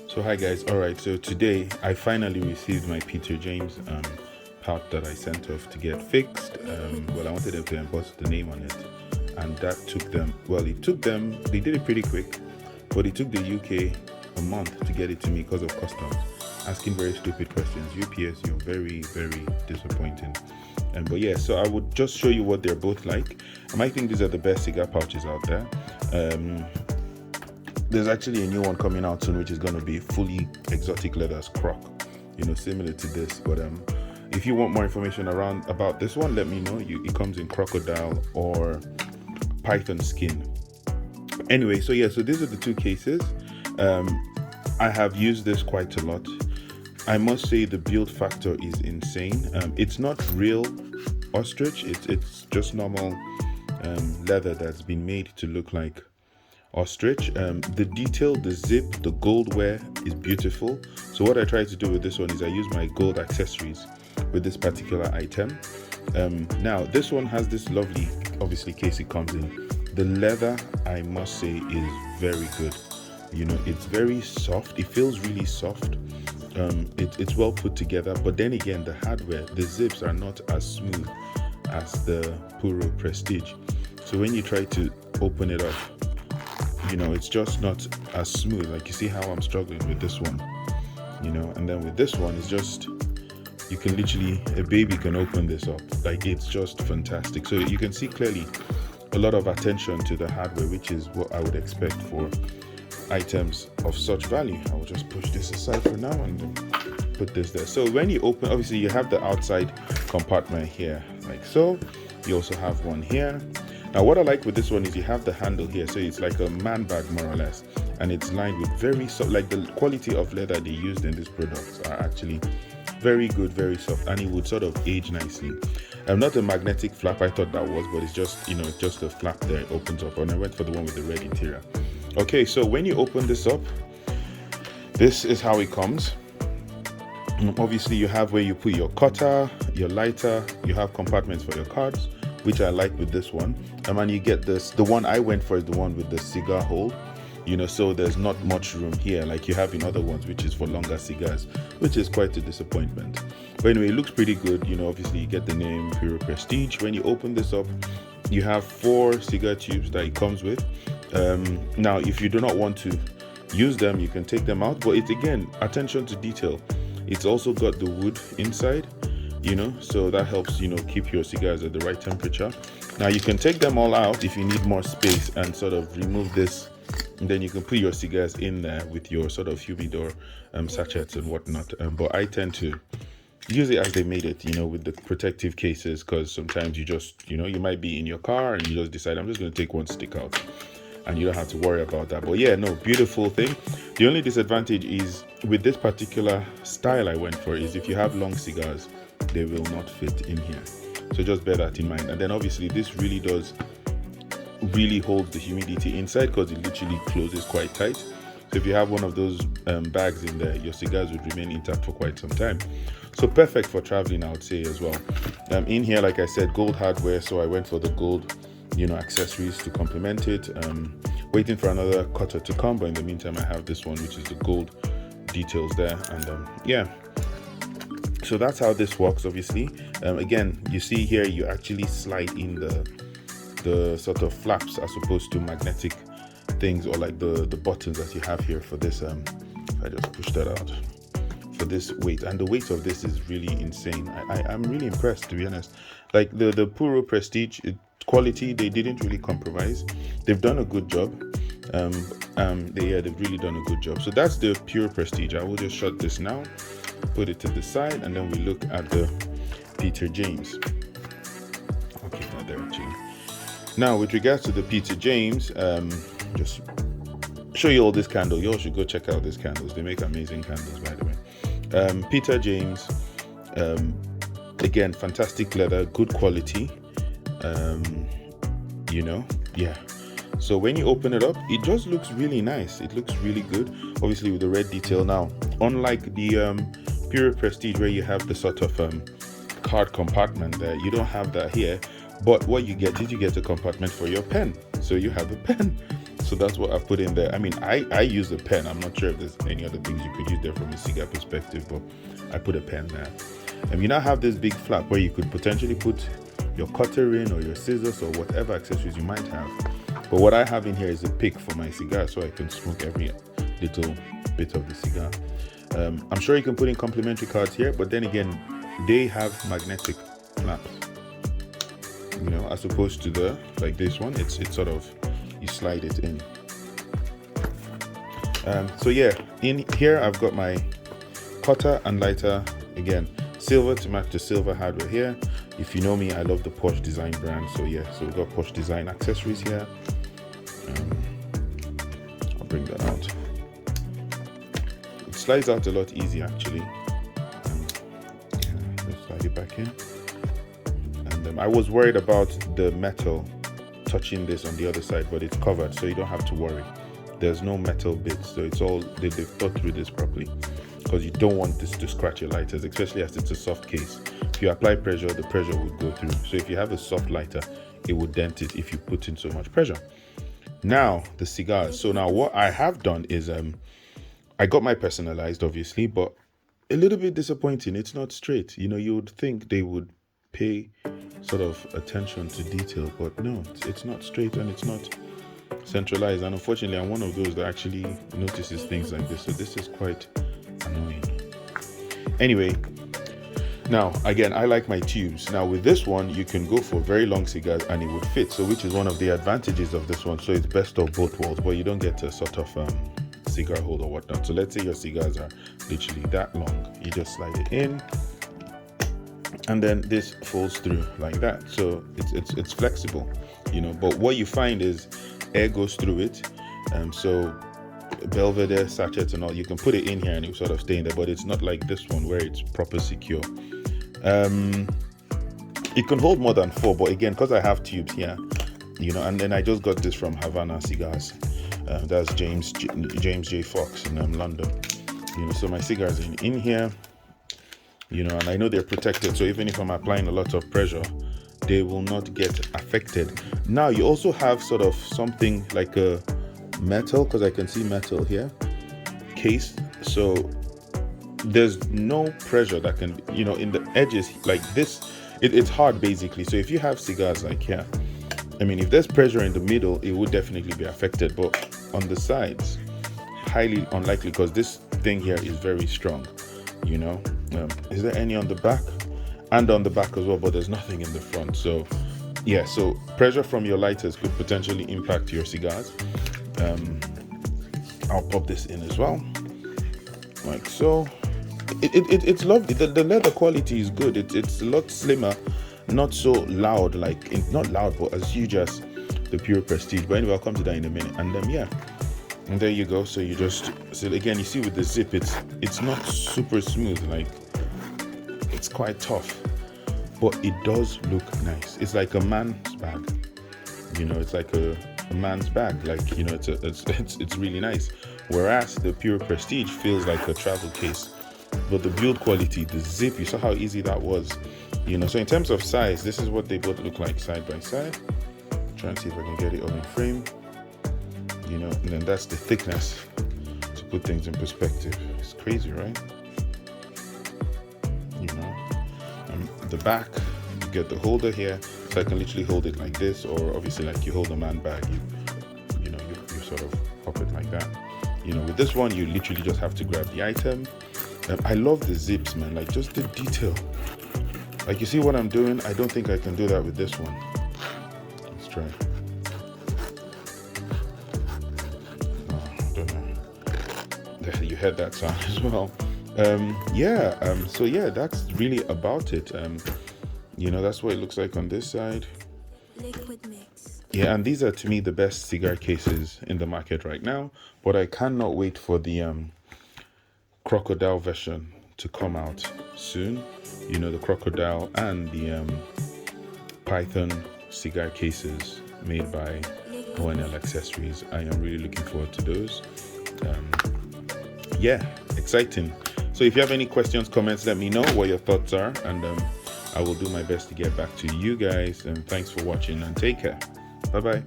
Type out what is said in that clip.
So hi guys, alright, so today I finally received my Peter James part that I sent off to get fixed. Well, I wanted them to emboss the name on it, and that took them, they did it pretty quick, but it took the UK a month to get it to me because of customs asking very stupid questions. UPS, you're very, very disappointing. But yeah, so I would just show you what they're both like. I might think these are the best cigar pouches out there. There's actually a new one coming out soon, which is going to be fully exotic leathers croc, similar to this. But if you want more information about this one, let me know. It comes in crocodile or python skin. Anyway, so yeah, so these are the two cases. I have used this quite a lot. I must say the build factor is insane. It's not real ostrich. It's just normal leather that's been made to look like ostrich. The detail, the zip, the gold wear is beautiful. So what I try to do with this one is I use my gold accessories with this particular item. Now this one has this lovely, obviously, case it comes in. The leather, I must say, is very good. It's very soft. It feels really soft. It's well put together, but then again, the hardware, the zips are not as smooth as the Puro Prestige. So when you try to open it up, it's just not as smooth. Like, you see how I'm struggling with this one, and then with this one, it's just, you can literally, a baby can open this up. Like, it's just fantastic. So you can see clearly a lot of attention to the hardware, which is what I would expect for items of such value. I will just push this aside for now and then put this there. So when you open, obviously you have the outside compartment here, like so. You also have one here. Now what I like with this one is you have the handle here, so it's like a man bag more or less, and it's lined with very soft, like the quality of leather they used in these products are actually very good, very soft, and it would sort of age nicely. Not a magnetic flap, I thought that was, but it's just, just a flap there, it opens up, and I went for the one with the red interior. Okay, so when you open this up, this is how it comes. Obviously you have where you put your cutter, your lighter, you have compartments for your cards, which I like with this one. And you get this, the one I went for is the one with the cigar hole, so there's not much room here like you have in other ones, which is for longer cigars, which is quite a disappointment. But anyway, it looks pretty good. Obviously you get the name Puro Prestige. When you open this up, you have 4 cigar tubes that it comes with. Now if you do not want to use them, you can take them out, but it's, again, attention to detail. It's also got the wood inside, so that helps keep your cigars at the right temperature. Now you can take them all out if you need more space and sort of remove this, and then you can put your cigars in there with your sort of humidor sachets and whatnot. But I tend to use it as they made it, with the protective cases, because sometimes you just, you might be in your car and you just decide, I'm just going to take one stick out, and you don't have to worry about that. But yeah, no, beautiful thing. The only disadvantage is with this particular style I went for is if you have long cigars, they will not fit in here. So just bear that in mind. And then obviously this really does hold the humidity inside, because it literally closes quite tight. So if you have one of those bags in there, your cigars would remain intact for quite some time. So perfect for traveling, I would say, as well. In here, like I said, gold hardware, so I went for the gold accessories to complement it. Waiting for another cutter to come, but in the meantime I have this one, which is the gold details there. And yeah, so that's how this works. Obviously, again, you see here, you actually slide in the sort of flaps as opposed to magnetic things, or like the buttons that you have here for this. If I just push that out, for this weight, and the weight of this is really insane. I'm really impressed, to be honest. Like the Puro Prestige quality, they didn't really compromise. They've done a good job. They've really done a good job. So that's the Pure Prestige. I will just shut this now, put it to the side, and then we look at the Peter James. Okay, now there actually. Now with regards to the Peter James, just show you all this candle. You all should go check out these candles. They make amazing candles, by the way. Peter James, again, fantastic leather, good quality. Yeah. So when you open it up, it just looks really nice. It looks really good, obviously with the red detail. Now, unlike the Pure Prestige, where you have the sort of card compartment there, you don't have that here. But what you get is you get a compartment for your pen. So you have a pen. So that's what I put in there. I mean, I use a pen. I'm not sure if there's any other things you could use there from a cigar perspective, but I put a pen there. And you now have this big flap where you could potentially put your cutter in, or your scissors, or whatever accessories you might have. But what I have in here is a pick for my cigar, so I can smoke every little bit of the cigar. I'm sure you can put in complimentary cards here, but then again, they have magnetic flaps, you know, as opposed to the, like this one, it's sort of, you slide it in. So yeah, in here I've got my cutter and lighter, again silver to match the silver hardware here. If you know me, I love the Porsche Design brand, so yeah, so we've got Porsche Design accessories here. I'll bring that out. It slides out a lot easier actually. Let's slide it back in. And I was worried about the metal touching this on the other side, but it's covered, so you don't have to worry. There's no metal bits, so it's all, they've thought through this properly, because you don't want this to scratch your lighters, especially as it's a soft case. If you apply pressure, the pressure would go through. So if you have a soft lighter, it would dent it if you put in so much pressure. Now the cigars. So now what I have done is I got my personalized, obviously, but a little bit disappointing. It's not straight. You know, you would think they would pay sort of attention to detail, but no, it's not straight and it's not centralized. And unfortunately, I'm one of those that actually notices things like this. So this is quite annoying. Anyway, now again, I like my tubes. Now with this one, you can go for very long cigars and it would fit, so which is one of the advantages of this one. So it's best of both worlds, but you don't get a sort of cigar hole or whatnot. So let's say your cigars are literally that long, you just slide it in and then this folds through like that. So it's flexible, you know, but what you find is air goes through it. So Belvedere sachets and all, you can put it in here and it will sort of stay in there, but it's not like this one where it's proper secure. It can hold more than 4, but again, because I have tubes here, you know, and then I just got this from Havana Cigars. That's James J. Fox in London. You know, so my cigars in here, you know, and I know they're protected, so even if I'm applying a lot of pressure, they will not get affected. Now you also have sort of something like a metal, because I can see metal here, case, so there's no pressure that can, you know, in the edges like this, it's hard basically. So if you have cigars like here, I mean, if there's pressure in the middle, it would definitely be affected, but on the sides, highly unlikely, because this thing here is very strong, you know. Is there any on the back? And on the back as well, but there's nothing in the front. So yeah, so pressure from your lighters could potentially impact your cigars. I'll pop this in as well, like so. It's lovely. The leather quality is good. It's a lot slimmer, not so loud, like not loud but as huge as the Puro Prestige. But anyway, I'll come to that in a minute. And yeah, and there you go. So you just, so again, you see with the zip, it's not super smooth, like it's quite tough, but it does look nice. It's like a man's bag, you know. It's like a man's bag, like, you know, it's really nice. Whereas the Puro Prestige feels like a travel case, but the build quality, the zip, you saw how easy that was, you know. So in terms of size, this is what they both look like side by side. Try and see if I can get it on in frame, you know, and then that's the thickness to put things in perspective. It's crazy, right? You know, and the back, you get the holder here, so I can literally hold it like this, or obviously like you hold a man bag, you know, you sort of pop it like that. You know, with this one, you literally just have to grab the item. I love the zips, man, like just the detail. Like, you see what I'm doing? I don't think I can do that with this one. Let's try. Oh, I don't know. You heard that sound as well. So yeah, that's really about it. You know, that's what it looks like on this side. Liquid mix. Yeah, and these are to me the best cigar cases in the market right now, but I cannot wait for the crocodile version to come out soon. You know, the crocodile and the python cigar cases made by ONL Accessories. I am really looking forward to those. Yeah, exciting. So if you have any questions, comments, let me know what your thoughts are, and I will do my best to get back to you guys. And thanks for watching, and take care. Bye bye.